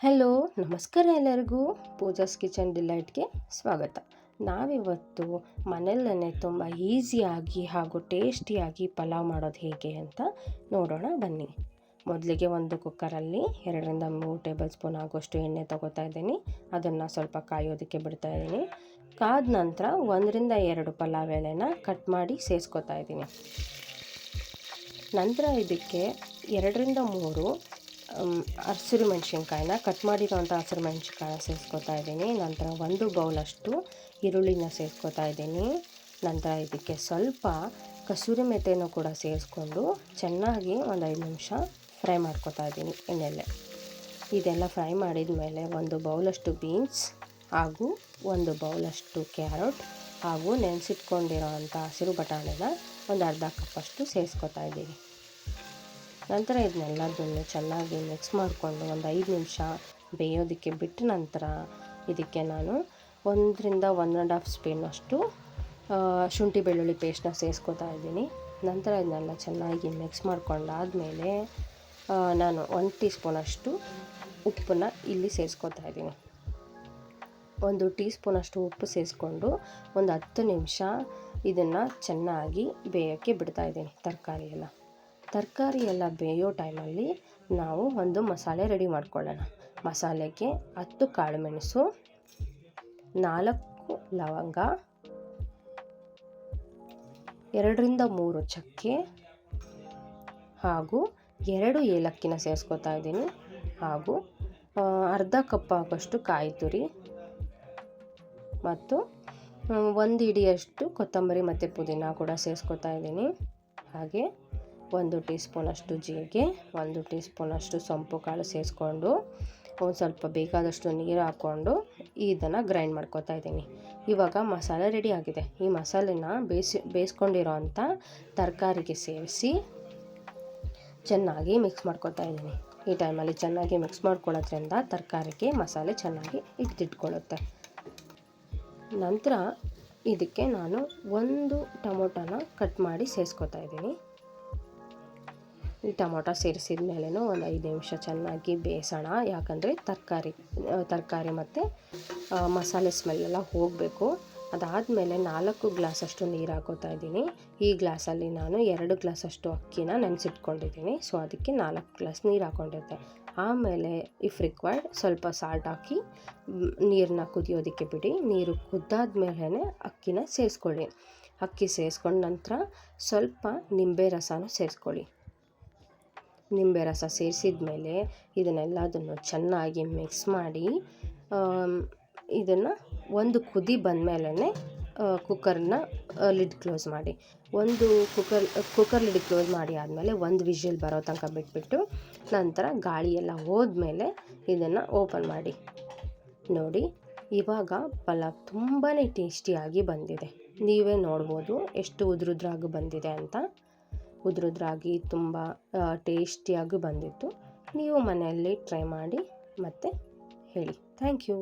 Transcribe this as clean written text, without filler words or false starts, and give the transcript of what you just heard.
Hello, ನಮಸ್ಕಾರ ಎಲ್ಲರಿಗೂ. Pooja's kitchen ಡಿಲೈಟ್ಗೆ ಸ್ವಾಗತ. ನಾವಿವತ್ತು ಮನೆಯಲ್ಲೇ ತುಂಬ ಈಸಿಯಾಗಿ ಹಾಗೂ ಟೇಸ್ಟಿಯಾಗಿ ಪಲಾವ್ ಮಾಡೋದು ಹೇಗೆ ಅಂತ ನೋಡೋಣ ಬನ್ನಿ. ಮೊದಲಿಗೆ ಒಂದು ಕುಕ್ಕರಲ್ಲಿ 2-3 ಟೇಬಲ್ ಸ್ಪೂನ್ ಆಗುವಷ್ಟು ಎಣ್ಣೆ ತಗೋತಾ ಇದ್ದೀನಿ. ಅದನ್ನು ಸ್ವಲ್ಪ ಕಾಯೋದಕ್ಕೆ ಬಿಡ್ತಾ ಇದ್ದೀನಿ. ಕಾದ ನಂತರ 1-2 ಪಲಾವ್ ಎಲೆನ ಕಟ್ ಮಾಡಿ ಸೇರಿಸ್ಕೊತಾ ಇದ್ದೀನಿ. ನಂತರ ಇದಕ್ಕೆ 2-3 ಹಸಿರು ಮೆಣಸಿನ್ಕಾಯಿನ ಕಟ್ ಮಾಡಿರೋಂಥ ಹಸಿರು ಮೆಣಸಿನ್ಕಾಯಿ ಸೇರಿಸ್ಕೊತಾ ಇದ್ದೀನಿ. ನಂತರ 1 ಬೌಲಷ್ಟು ಈರುಳ್ಳಿನ ಸೇರಿಸ್ಕೊತಾ ಇದ್ದೀನಿ. ನಂತರ ಇದಕ್ಕೆ ಸ್ವಲ್ಪ ಕಸೂರಿ ಮೆಂತ್ಯನೂ ಕೂಡ ಸೇರಿಸ್ಕೊಂಡು ಚೆನ್ನಾಗಿ ಒಂದು 5 ನಿಮಿಷ ಫ್ರೈ ಮಾಡ್ಕೊತಾ ಇದ್ದೀನಿ ಎಣ್ಣೆಲೆ. ಇದೆಲ್ಲ ಫ್ರೈ ಮಾಡಿದ ಮೇಲೆ 1 ಬೌಲಷ್ಟು ಬೀನ್ಸ್ ಹಾಗೂ 1 ಬೌಲಷ್ಟು ಕ್ಯಾರೆಟ್ ಹಾಗೂ ನೆನೆಸಿಟ್ಕೊಂಡಿರೋ ಅಂಥ ಹಸಿರು ಬಟಾಣಿನ ಒಂದು ಅರ್ಧ ಕಪ್ಪಷ್ಟು ಸೇರಿಸ್ಕೊತಾ ಇದ್ದೀನಿ. ನಂತರ ಇದನ್ನೆಲ್ಲದನ್ನು ಚೆನ್ನಾಗಿ ಮಿಕ್ಸ್ ಮಾಡಿಕೊಂಡು ಒಂದು 5 ನಿಮಿಷ ಬೇಯೋದಕ್ಕೆ ಬಿಟ್ಟ ನಂತರ ಇದಕ್ಕೆ ನಾನು 1-1.5 ಸ್ಪೂನಷ್ಟು ಶುಂಠಿ ಬೆಳ್ಳುಳ್ಳಿ ಪೇಸ್ಟ್ನ ಸೇರಿಸ್ಕೊತಾ ಇದ್ದೀನಿ. ನಂತರ ಇದನ್ನೆಲ್ಲ ಚೆನ್ನಾಗಿ ಮಿಕ್ಸ್ ಮಾಡ್ಕೊಂಡಾದಮೇಲೆ ನಾನು 1 ಟೀ ಸ್ಪೂನಷ್ಟು ಉಪ್ಪನ್ನ ಇಲ್ಲಿ ಸೇರಿಸ್ಕೊತಾ ಇದ್ದೀನಿ. 1 ಟೀ ಸ್ಪೂನಷ್ಟು ಉಪ್ಪು ಸೇರಿಸ್ಕೊಂಡು ಒಂದು 10 ನಿಮಿಷ ಇದನ್ನು ಚೆನ್ನಾಗಿ ಬೇಯೋಕ್ಕೆ ಬಿಡ್ತಾ ಇದ್ದೀನಿ. ತರಕಾರಿ ಎಲ್ಲ ಬೇಯೋ ಟೈಮಲ್ಲಿ ನಾವು ಒಂದು ಮಸಾಲೆ ರೆಡಿ ಮಾಡ್ಕೊಳ್ಳೋಣ. ಮಸಾಲೆಗೆ 10 ಕಾಳುಮೆಣಸು, 4 ಲವಂಗ, 2-3 ಚಕ್ಕೆ ಹಾಗೂ 2 ಏಲಕ್ಕಿನ ಸೇರಿಸ್ಕೊತಾ ಇದ್ದೀನಿ. ಹಾಗೂ ಅರ್ಧ ಕಪ್ ಆಗೋಷ್ಟು ಕಾಯಿ ತುರಿ ಮತ್ತು 1 ಹಿಡಿಯಷ್ಟು ಕೊತ್ತಂಬರಿ ಮತ್ತು ಪುದೀನ ಕೂಡ ಸೇರಿಸ್ಕೊತಾ ಇದ್ದೀನಿ. ಹಾಗೆ 1 ಟೀ ಸ್ಪೂನಷ್ಟು ಜೀರಿಗೆ, 1 ಟೀ ಸ್ಪೂನಷ್ಟು ಸೊಂಪು ಕಾಳು ಸೇರಿಸ್ಕೊಂಡು ಒಂದು ಸ್ವಲ್ಪ ಬೇಕಾದಷ್ಟು ನೀರು ಹಾಕ್ಕೊಂಡು ಇದನ್ನು ಗ್ರೈಂಡ್ ಮಾಡ್ಕೊತಾ ಇದ್ದೀನಿ. ಇವಾಗ ಮಸಾಲೆ ರೆಡಿ ಆಗಿದೆ. ಈ ಮಸಾಲೆನ ಬೇಯಿಸ್ಕೊಂಡಿರೋ ಅಂಥ ತರಕಾರಿಗೆ ಸೇರಿಸಿ ಚೆನ್ನಾಗಿ ಮಿಕ್ಸ್ ಮಾಡ್ಕೊತಾ ಇದ್ದೀನಿ. ಈ ಟೈಮಲ್ಲಿ ಚೆನ್ನಾಗಿ ಮಿಕ್ಸ್ ಮಾಡ್ಕೊಳ್ಳೋದ್ರಿಂದ ತರಕಾರಿಗೆ ಮಸಾಲೆ ಚೆನ್ನಾಗಿ ಹಿಡಿದಿಟ್ಕೊಳ್ಳುತ್ತೆ. ನಂತರ ಇದಕ್ಕೆ ನಾನು 1 ಟೊಮೊಟೊನ ಕಟ್ ಮಾಡಿ ಸೇರಿಸ್ಕೊತಾ ಇದ್ದೀನಿ. ಈ ಟೊಮೊಟೊ ಸೇರಿಸಿದ ಮೇಲೂ ಒಂದು 5 ನಿಮಿಷ ಚೆನ್ನಾಗಿ ಬೇಯಿಸೋಣ. ಯಾಕಂದರೆ ತರಕಾರಿ ಮತ್ತು ಮಸಾಲೆ ಸ್ಮೆಲ್ಲೆಲ್ಲ ಹೋಗಬೇಕು. ಅದಾದಮೇಲೆ 4 ಗ್ಲಾಸಷ್ಟು ನೀರು ಹಾಕೋತಾ ಇದ್ದೀನಿ. ಈ ಗ್ಲಾಸಲ್ಲಿ ನಾನು 2 ಗ್ಲಾಸಷ್ಟು ಅಕ್ಕಿನ ನೆನೆಸಿಟ್ಕೊಂಡಿದ್ದೀನಿ. ಸೊ ಅದಕ್ಕೆ 4 ಗ್ಲಾಸ್ ನೀರು ಹಾಕ್ಕೊಂಡಿದ್ದೆ. ಆಮೇಲೆ ಇಫ್ ರಿಕ್ವೈರ್ಡ್ ಸ್ವಲ್ಪ ಸಾಲ್ಟ್ ಹಾಕಿ ನೀರನ್ನ ಕುದಿಯೋದಕ್ಕೆ ಬಿಡಿ. ನೀರು ಕುದ್ದಾದ್ಮೇಲೆ ಅಕ್ಕಿನ ಸೇರಿಸ್ಕೊಳ್ಳಿ. ಅಕ್ಕಿ ಸೇರಿಸ್ಕೊಂಡ ನಂತರ ಸ್ವಲ್ಪ ನಿಂಬೆ ರಸನೂ ಸೇರಿಸ್ಕೊಳ್ಳಿ. ನಿಂಬೆ ರಸ ಸೇರಿಸಿದ ಮೇಲೆ ಇದನ್ನೆಲ್ಲದನ್ನು ಚೆನ್ನಾಗಿ ಮಿಕ್ಸ್ ಮಾಡಿ ಇದನ್ನು ಒಂದು ಕುದಿ ಬಂದಮೇಲೆ ಕುಕ್ಕರ್ನ ಲಿಡ್ ಕ್ಲೋಸ್ ಮಾಡಿ. ಕುಕ್ಕರ್ ಲಿಡ್ ಕ್ಲೋಸ್ ಮಾಡಿ ಆದಮೇಲೆ 1 ವಿಷಿಲ್ ಬರೋ ತನಕ ಬಿಟ್ಬಿಟ್ಟು ನಂತರ ಗಾಳಿ ಎಲ್ಲ ಹೋದ್ಮೇಲೆ ಇದನ್ನು ಓಪನ್ ಮಾಡಿ. ನೋಡಿ, ಇವಾಗ ಪಲಾವ್ ತುಂಬಾ ಟೇಸ್ಟಿಯಾಗಿ ಬಂದಿದೆ. ನೀವೇ ನೋಡ್ಬೋದು ಎಷ್ಟು ಉದುರುದ್ರಾಗಿ ಬಂದಿದೆ ಅಂತ. ಉದುರುದ್ರಾಗಿ ತುಂಬ ಟೇಸ್ಟಿಯಾಗಿ ಬಂದಿತ್ತು. ನೀವು ಮನೆಯಲ್ಲಿ ಟ್ರೈ ಮಾಡಿ ಮತ್ತು ಹೇಳಿ. Thank you.